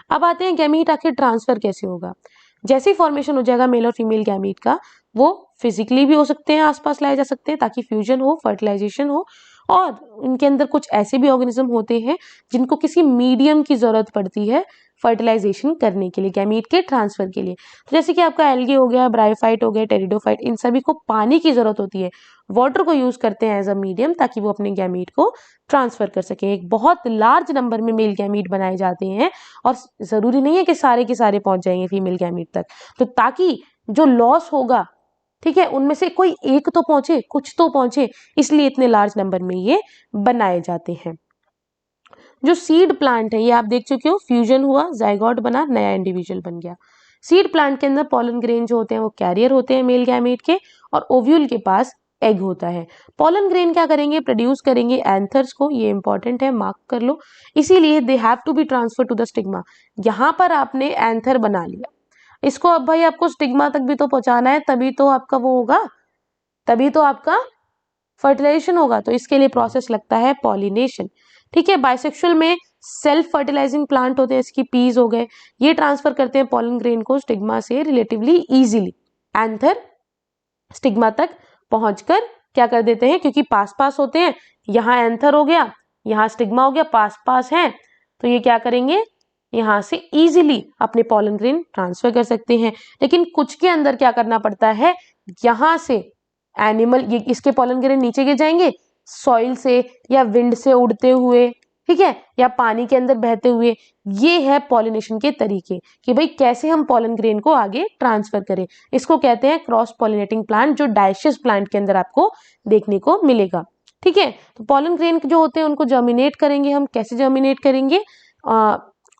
अब आते हैं गैमीट आखिर ट्रांसफर कैसे होगा। जैसे फॉर्मेशन हो जाएगा मेल और फीमेल गैमीट का, वो फिजिकली भी हो सकते हैं, आसपास लाए जा सकते हैं ताकि फ्यूजन हो, फर्टिलाइजेशन हो, और उनके अंदर कुछ ऐसे भी ऑर्गेनिज्म होते हैं जिनको किसी मीडियम की जरूरत पड़ती है फर्टिलाइजेशन करने के लिए, गैमीट के ट्रांसफर के लिए। तो जैसे कि आपका एल्गी हो गया, ब्रायोफाइट हो गया, टेरिडोफाइट, इन सभी को पानी की जरूरत होती है, वाटर को यूज करते हैं एज अ मीडियम ताकि वो अपने गैमीट को ट्रांसफर कर सके। एक बहुत लार्ज नंबर में मेल गैमीट बनाए जाते हैं और जरूरी नहीं है कि सारे के सारे पहुंच जाएंगे फीमेल गैमीट तक, तो ताकि जो लॉस होगा, ठीक है, उनमें से कोई एक तो पहुंचे, कुछ तो पहुंचे, इसलिए इतने लार्ज नंबर में ये बनाए जाते हैं। जो सीड प्लांट है ये आप देख चुके हो, फ्यूजन हुआ, जाइगोट बना, नया इंडिविजुअल बन गया। सीड प्लांट के अंदर पॉलन ग्रेन जो होते हैं वो कैरियर होते हैं मेल गैमेट के, और ओव्यूल के पास एग होता है। पॉलन ग्रेन क्या करेंगे, प्रोड्यूस करेंगे एंथर्स को, ये इंपॉर्टेंट है, मार्क कर लो, इसीलिए they have to be transfer to the stigma. यहां पर आपने एंथर बना लिया, इसको अब भाई आपको स्टिग्मा तक भी तो पहुंचाना है, तभी तो आपका वो होगा, तभी तो आपका फर्टिलाइजेशन होगा, तो इसके लिए प्रोसेस लगता है पॉलिनेशन, ठीक है। बाइसेक्सुअल में सेल्फ फर्टिलाइजिंग प्लांट होते हैं, इसकी पीज हो गए, ये ट्रांसफर करते हैं पॉलन ग्रेन को स्टिग्मा से रिलेटिवली इजीली। एंथर स्टिग्मा तक पहुंचकर क्या कर देते हैं, क्योंकि पास पास होते हैं, यहाँ एंथर हो गया, यहाँ स्टिग्मा हो गया, पास पास है, तो ये क्या करेंगे, यहाँ से इजीली अपने पॉलन ग्रेन ट्रांसफर कर सकते हैं। लेकिन कुछ के अंदर क्या करना पड़ता है, यहाँ से एनिमल, ये इसके पॉलन ग्रेन नीचे गिर जाएंगे सॉइल से या विंड से उड़ते हुए, ठीक है, या पानी के अंदर बहते हुए। ये है पॉलिनेशन के तरीके कि भाई कैसे हम पॉलन ग्रेन को आगे ट्रांसफर करें। इसको कहते हैं क्रॉस पॉलिनेटिंग प्लांट, जो डायशियस प्लांट के अंदर आपको देखने को मिलेगा, ठीक है। तो पॉलन ग्रेन जो होते हैं उनको जर्मिनेट करेंगे हम, कैसे जर्मिनेट करेंगे,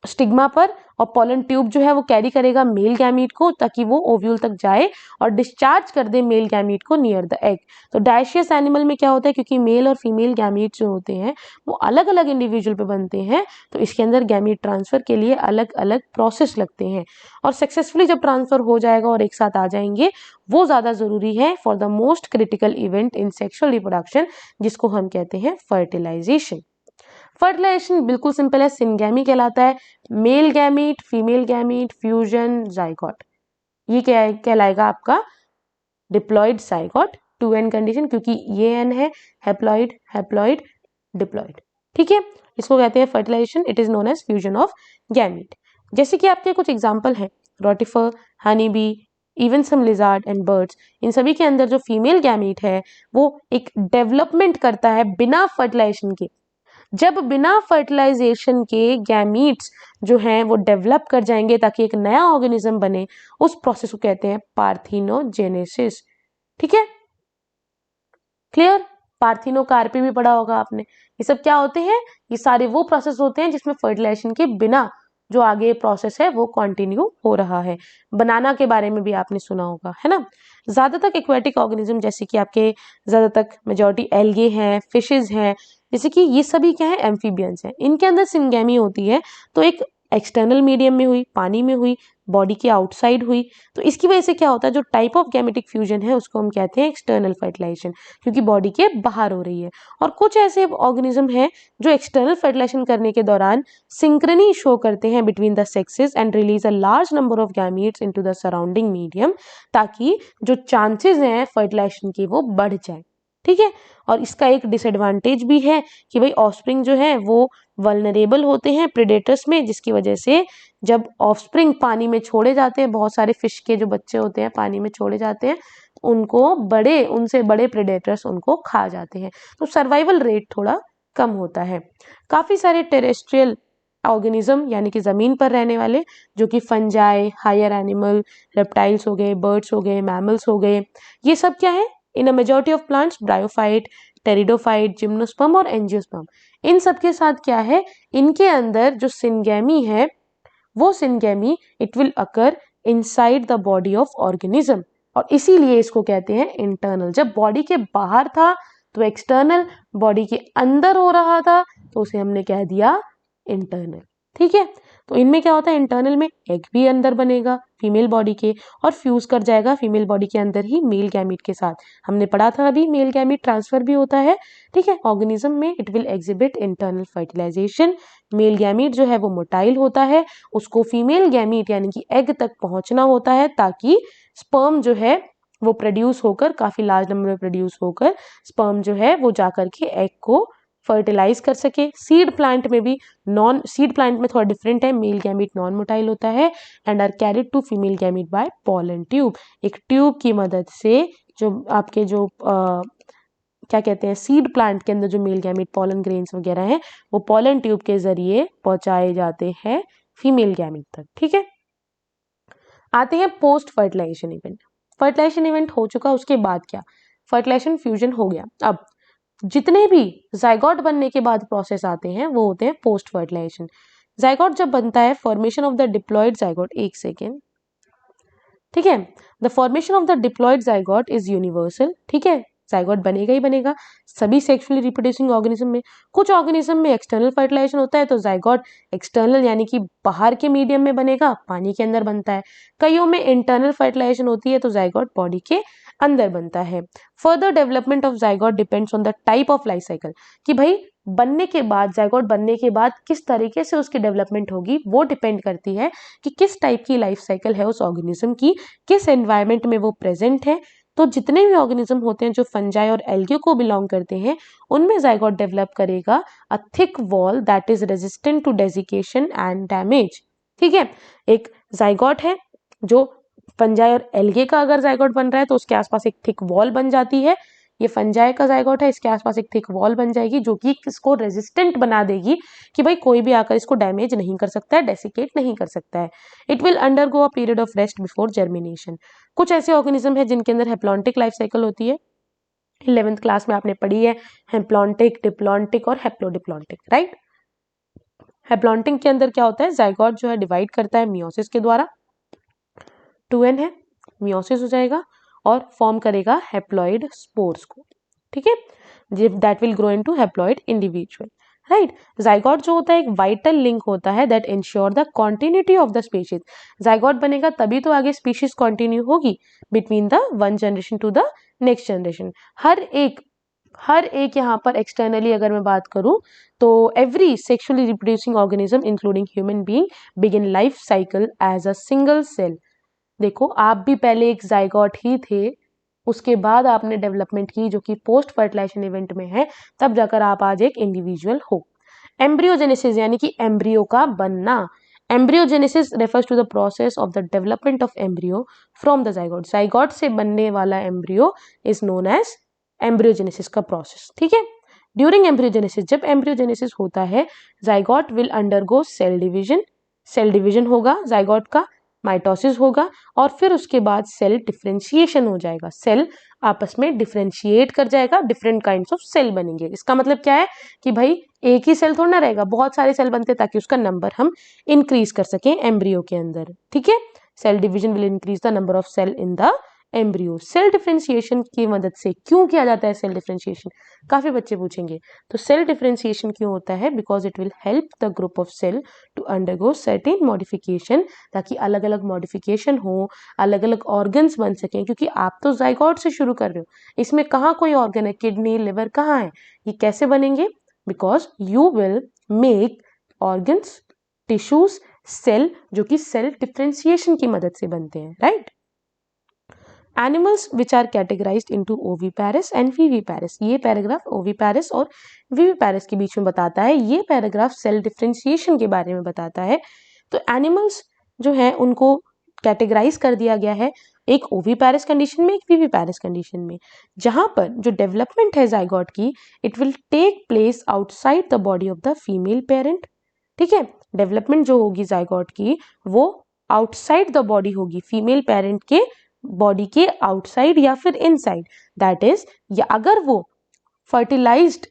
स्टिग्मा पर, और पॉलन ट्यूब जो है वो कैरी करेगा मेल गैमीट को ताकि वो ओव्यूल तक जाए और डिस्चार्ज कर दे मेल गैमीट को नियर द एग। तो डायशियस एनिमल में क्या होता है, क्योंकि मेल और फीमेल गैमीट जो होते हैं वो अलग अलग इंडिविजुअल पे बनते हैं, तो इसके अंदर गैमीट ट्रांसफर के लिए अलग अलग प्रोसेस लगते हैं, और सक्सेसफुली जब ट्रांसफर हो जाएगा और एक साथ आ जाएंगे, वो ज्यादा जरूरी है for the most critical event in sexual reproduction, जिसको हम कहते हैं फर्टिलाइजेशन। फर्टिलाइजेशन बिल्कुल सिंपल है, सिनगैमी कहलाता है, male gamete, female gamete, fusion, zygote, ये क्या कहलाएगा आपका डिप्लॉयड जाइगोट, 2n कंडीशन, क्योंकि ये n है, हैप्लॉइड हैप्लॉइड डिप्लॉयड, ठीक है। इसको कहते हैं fertilization, it is known as fusion of gamete. जैसे कि आपके कुछ एग्जांपल है, rotifer, honey bee, even some lizard and birds, इन सभी के अंदर जो फीमेल गैमीट है वो एक डेवलपमेंट करता है बिना फर्टिलाइजेशन के। जब बिना फर्टिलाइजेशन के गैमीट्स जो हैं वो डेवलप कर जाएंगे ताकि एक नया ऑर्गेनिज्म बने, उस प्रोसेस को कहते हैं पार्थिनोजेनेसिस, ठीक है, क्लियर। पार्थिनोकार्पी भी पढ़ा होगा आपने। ये सब क्या होते हैं, ये सारे वो प्रोसेस होते हैं जिसमें फर्टिलाइजेशन के बिना जो आगे प्रोसेस है वो कंटिन्यू हो रहा है। बनाना के बारे में भी आपने सुना होगा, है ना। ज्यादातर एक्वेटिक ऑर्गेनिज्म जैसे कि आपके ज्यादातर मेजॉरिटी एल्गे हैं, फिशेज हैं, जैसे कि ये सभी क्या है, एम्फीबियंस हैं, इनके अंदर सिंगेमी होती है, तो एक एक्सटर्नल मीडियम में हुई, पानी में हुई, बॉडी के आउटसाइड हुई, तो इसकी वजह से क्या होता है, जो टाइप ऑफ गैमेटिक फ्यूजन है उसको हम कहते हैं एक्सटर्नल फर्टिलाइजेशन, क्योंकि बॉडी के बाहर हो रही है। और कुछ ऐसे ऑर्गेनिज्म हैं जो एक्सटर्नल फर्टिलाइजेशन करने के दौरान सिंक्रनी शो करते हैं between the sexes and release a large number of gametes into the surrounding medium, ताकि जो चांसेस हैं फर्टिलाइजेशन के वो बढ़ जाए, ठीक है। और इसका एक डिसएडवांटेज भी है कि भाई ऑफस्प्रिंग जो है वो वल्नरेबल होते हैं प्रेडेटर्स में, जिसकी वजह से जब ऑफस्प्रिंग पानी में छोड़े जाते हैं, बहुत सारे फिश के जो बच्चे होते हैं पानी में छोड़े जाते हैं, उनको उनसे बड़े प्रेडेटर्स उनको खा जाते हैं, तो सर्वाइवल रेट थोड़ा कम होता है। काफी सारे टेरेस्ट्रियल ऑर्गेनिज्म यानी कि जमीन पर रहने वाले, जो कि फंजाई, हायर एनिमल, रेप्टाइल्स हो गए, बर्ड्स हो गए, मैमल्स हो गए, ये सब क्या है, in a majority of plants bryophyte, pteridophyte, gymnosperm और एंजियोस्पर्म, इन सब के साथ क्या है, इनके अंदर जो सिनगैमी है वो syngamy it will occur inside the body of organism, और इसीलिए इसको कहते हैं इंटरनल। जब बॉडी के बाहर था तो एक्सटर्नल, बॉडी के अंदर हो रहा था तो उसे हमने कह दिया इंटरनल, ठीक है। तो इनमें क्या होता है, इंटरनल में एग भी अंदर बनेगा फीमेल बॉडी के और फ्यूज कर जाएगा फीमेल बॉडी के अंदर ही मेल गैमीट के साथ। हमने पढ़ा था अभी मेल गैमीट ट्रांसफर भी होता है, ठीक है। ऑर्गेनिज्म में it will exhibit internal fertilization. Male gamete जो है वो मोटाइल होता है, उसको फीमेल गैमीट यानी कि एग तक पहुंचना होता है ताकि स्पर्म जो है वो प्रोड्यूस होकर, काफी लार्ज नंबर में प्रोड्यूस होकर स्पर्म जो है वो जाकर के एग को फर्टिलाइज कर सके। सीड प्लांट में भी सीड प्लांट में थोड़ा डिफरेंट है, मेल गैमीट नॉन मोटाइल होता है and are carried to female gamete by pollen tube. एक ट्यूब की मदद से जो आपके जो क्या कहते हैं सीड प्लांट के अंदर जो मेल गैमीट पोलन ग्रेन्स वगैरह हैं वो पोलन ट्यूब के जरिए पहुंचाए जाते हैं फीमेल गैमीट तक, ठीक है। आते हैं post fertilization event. Fertilization event हो चुका, उसके बाद क्या, फर्टिलाइजेशन फ्यूजन हो गया। अब जितने भी जाइगोट बनने के बाद प्रोसेस आते हैं वो होते हैं पोस्ट फर्टिलाइजेशन। जाइगोट जब बनता है, formation of the diploid zygote, एक सेकेंड, ठीक है। The formation of the diploid zygote is universal, ठीक है। जाइगोट बनेगा ही बनेगा सभी सेक्सुअली रिप्रोड्यूसिंग ऑर्गेनिज्म में। कुछ ऑर्गेनिज्म में एक्सटर्नल फर्टिलाइजेशन होता है तो जाइगोट एक्सटर्नल यानी कि बाहर के मीडियम में बनेगा, पानी के अंदर बनता है। कईयों में इंटरनल फर्टिलाइजेशन होती है तो जाइगोट बॉडी के अंदर बनता है। Further development of zygote depends on the type of life cycle, कि भाई बनने के बाद, जाइगोट बनने के बाद किस तरीके से उसकी डेवलपमेंट होगी वो डिपेंड करती है कि किस टाइप की लाइफ साइकिल है उस ऑर्गेनिज्म की, किस एनवायरमेंट में वो प्रेजेंट है। तो जितने भी ऑर्गेनिज्म होते हैं जो फंजाई और एल्गे को बिलोंग करते हैं उनमें जाइगोट डेवलप करेगा a thick wall that is resistant to desiccation and damage, ठीक है। एक जाइगोट है जो फंजाई और एल्गे का अगर जाइगोट बन रहा है तो उसके आसपास एक थिक वॉल बन जाती है। ये फंजाई का जाइगोट है, इसके आसपास एक थिक वॉल बन जाएगी जो कि इसको रेजिस्टेंट बना देगी कि भाई कोई भी आकर इसको डैमेज नहीं कर सकता है, डेसिकेट नहीं कर सकता है। It will undergo a period of rest before germination. कुछ ऐसे ऑर्गेनिज्म है जिनके अंदर हैप्लॉन्टिक लाइफ साइकिल होती है, 11th क्लास में आपने पढ़ी है, हैप्लॉन्टिक, डिप्लॉन्टिक और हैप्लोडिप्लॉन्टिक, राइट। हैप्लॉन्टिक के अंदर क्या होता है, जाइगोट जो है डिवाइड करता है मियोसिस के द्वारा, 2n है, मियोसिस हो जाएगा और फॉर्म करेगा हैप्लॉइड स्पोर्स को, ठीक है, that will grow into haploid individual, right. Zygote जो होता है एक वाइटल लिंक होता है that ensure the continuity of the species. Zygote बनेगा तभी तो आगे स्पीशीज कॉन्टिन्यू होगी between the one generation to the next generation. हर एक यहाँ पर एक्सटर्नली अगर मैं बात करूं तो every sexually reproducing organism including human being begin life cycle as a single cell. देखो आप भी पहले एक जाइगोट ही थे, उसके बाद आपने डेवलपमेंट की जो कि पोस्ट फर्टिलाइजेशन इवेंट में है, तब जाकर आप आज एक इंडिविजुअल हो। एम्ब्रियोजेनेसिस यानी कि एम्ब्रियो का बनना। Embryogenesis refers to the process of the development of embryo from the zygote. Zygote से बनने वाला embryo is known as embryogenesis का प्रोसेस, ठीक है। ड्यूरिंग एम्ब्रियोजेनेसिस, जब एम्ब्रियोजेनेसिस होता है zygote will undergo cell division. Cell division होगा जाइगोट का, माइटोसिस होगा और फिर उसके बाद सेल डिफरेंशिएशन हो जाएगा। सेल आपस में डिफरेंशिएट कर जाएगा, डिफरेंट काइंड्स ऑफ सेल बनेंगे। इसका मतलब क्या है कि भाई एक ही सेल थोड़ा ना रहेगा, बहुत सारे सेल बनते हैं ताकि उसका नंबर हम इंक्रीज कर सकें एम्ब्रियो के अंदर, ठीक है। Cell division will increase the number of cell in the embryo. Cell differentiation की मदद से क्यों किया जाता है सेल डिफरेंशिएशन, काफी बच्चे पूछेंगे। तो सेल डिफरेंशिएशन क्यों होता है, because it will help the group of cell to undergo certain modification, ताकि अलग अलग मॉडिफिकेशन हो, अलग अलग ऑर्गन्स बन सकें। क्योंकि आप तो जाइगोट से शुरू कर रहे हो, इसमें कहाँ कोई ऑर्गन है, किडनी लिवर कहाँ है, ये कैसे बनेंगे, because you will make organs, tissues, cell जो कि सेल डिफरेंशिएशन की मदद से बनते हैं, right. Animals which are categorized into oviparous and viviparous. ये पैराग्राफ ओविपेरस और विविपेरस के बीच में बताता है, ये पैराग्राफ सेल डिफरेंशिएशन के बारे में बताता है। तो एनिमल्स जो है उनको कैटेगराइज कर दिया गया है एक ओविपेरस कंडीशन में, एक विविपेरस कंडीशन में, जहां पर जो डेवलपमेंट है जाइगोट की it will take place outside the body of the female parent, ठीक है। डेवलपमेंट जो होगी जाइगोट की वो आउटसाइड द बॉडी होगी, फीमेल पेरेंट के बॉडी के आउटसाइड या फिर इनसाइड, दैट इज या अगर वो फर्टिलाइज्ड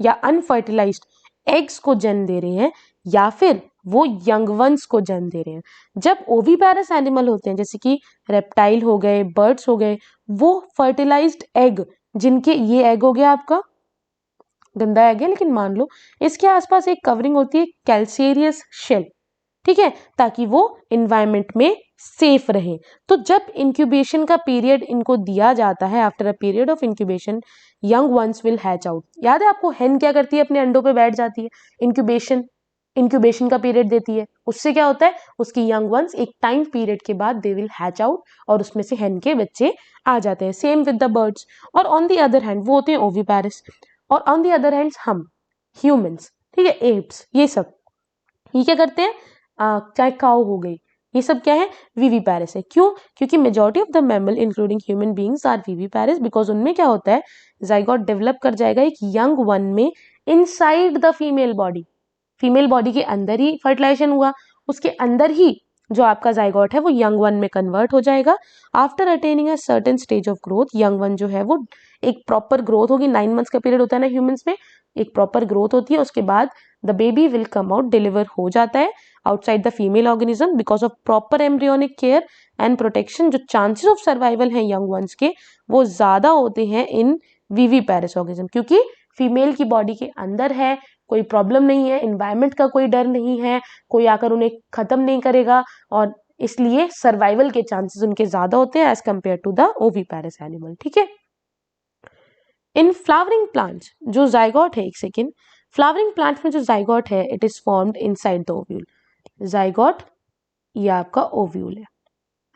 या अनफर्टिलाइज्ड एग्स को जन्म दे रहे हैं या फिर वो यंग वंस को जन्म दे रहे हैं। जब ओविपेरस एनिमल होते हैं जैसे कि रेप्टाइल हो गए, बर्ड्स हो गए, वो फर्टिलाइज्ड एग, जिनके ये एग हो गया आपका गंदा एग है लेकिन मान लो इसके आसपास एक कवरिंग होती है कैल्सेरियस शेल, ठीक है, ताकि वो इन्वायरमेंट में सेफ रहे। तो जब इंक्यूबेशन का पीरियड इनको दिया जाता है, after a period of incubation young ones will hatch out. याद है आपको, हेन क्या करती है, अपने अंडों पे बैठ जाती है, इंक्यूबेशन का पीरियड देती है, उससे क्या होता है, उसकी यंग वंस एक टाइम पीरियड के बाद दे विल हैच आउट और उसमें से हेन के बच्चे आ जाते हैं। Same with the birds. और ऑन दी अदर हैंड वो होते हैं ओविपेरिस, और ऑन दी अदर हैंड हम ह्यूमंस, ठीक है, एप्स, ये क्या करते हैं, चाहे काऊ हो गई, ये सब क्या है, विविपैरिस है। क्यों? क्योंकि majority of the mammal including human beings are viviparous, because उनमें क्या होता है, जाइगोट डेवलप कर जाएगा एक यंग वन में इनसाइड द फीमेल बॉडी के अंदर ही फर्टिलाइजेशन हुआ, उसके अंदर ही जो आपका जाइगोट है वो यंग वन में कन्वर्ट हो जाएगा। After attaining a certain stage of growth, young one जो है वो एक प्रॉपर ग्रोथ होगी, 9 मंथ्स का पीरियड होता है ना ह्यूमंस में, एक प्रॉपर ग्रोथ होती है, उसके बाद the baby will come out, deliver हो जाता है outside the female organism because of proper embryonic care and protection. जो चांसेस ऑफ सर्वाइवल हैं यंग वंस के वो ज्यादा होते हैं इन विविपैरिस ऑर्गेनिज्म, क्योंकि फीमेल की बॉडी के अंदर है, कोई प्रॉब्लम नहीं है, इन्वायरमेंट का कोई डर नहीं है, कोई आकर उन्हें खत्म नहीं करेगा, और इसलिए सर्वाइवल के चांसेस उनके ज्यादा होते हैं as compare to the oviparous animal. ठीक है, इन फ्लावरिंग प्लांट्स जो जाइगोट है, एक सेकेंड, फ्लावरिंग प्लांट्स में जो जाइगोट है it is formed inside the ovule. Zygote ये आपका ओव्यूल है,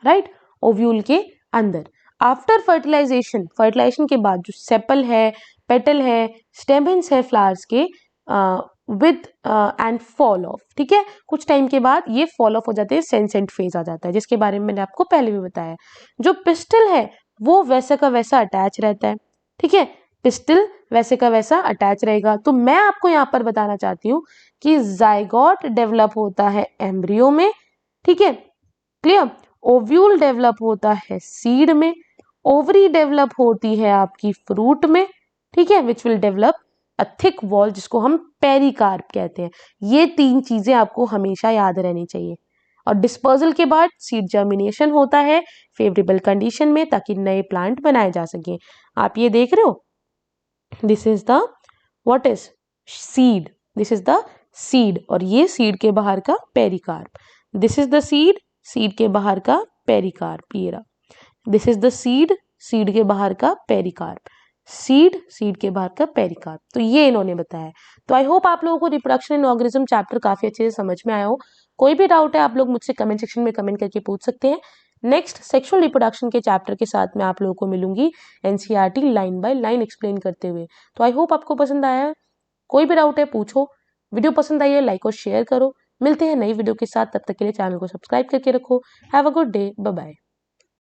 राइट, ओव्यूल के अंदर। आफ्टर फर्टिलाइजेशन के बाद जो सेपल है, पेटल है, स्टेमेंस है फ्लावर्स के, विद एंड फॉल ऑफ, ठीक है, कुछ टाइम के बाद ये फॉल ऑफ हो जाते हैं, सेंसेंट फेज आ जाता है, जिसके बारे में मैंने आपको पहले भी बताया। जो पिस्टल है वो वैसा का वैसा अटैच रहता है, ठीक है, पिस्टल वैसे का वैसा अटैच रहेगा। तो मैं आपको यहाँ पर बताना चाहती हूँ कि जाइगोट डेवलप होता है एम्ब्रियो में, ठीक है, क्लियर, ओव्यूल डेवलप होता है सीड में, ओवरी डेवलप होती है आपकी फ्रूट में, ठीक है, विच will develop a thick wall जिसको हम पेरिकार्प कहते हैं। ये 3 चीजें आपको हमेशा याद रहनी चाहिए। और डिस्पर्सल के बाद सीड जर्मिनेशन होता है फेवरेबल कंडीशन में, ताकि नए प्लांट बनाए जा सके। आप ये देख रहे हो, this is the what is seed, this is the seed, और ये सीड के बाहर का pericarp, this is the seed के बाहर का पेरिकार्प, ये रहा, दिस इज द सीड के बाहर का पेरिकार्प, सीड के बाहर का पेरिकार्प। तो ये इन्होंने बताया। तो आई होप आप लोगों को रिप्रोडक्शन इन ऑर्गेनिज्म चैप्टर काफी अच्छे से समझ में आया हो। कोई भी डाउट है आप लोग मुझसे कमेंट सेक्शन में कमेंट करके पूछ सकते हैं। नेक्स्ट सेक्सुअल रिप्रोडक्शन के चैप्टर के साथ मैं आप लोगों को मिलूंगी NCERT line by line explain करते हुए। तो आई होप आपको पसंद आया है। कोई भी डाउट है पूछो, वीडियो पसंद आई है लाइक और शेयर करो। मिलते हैं नई वीडियो के साथ, तब तक के लिए चैनल को सब्सक्राइब करके रखो। Have a good day, bye bye.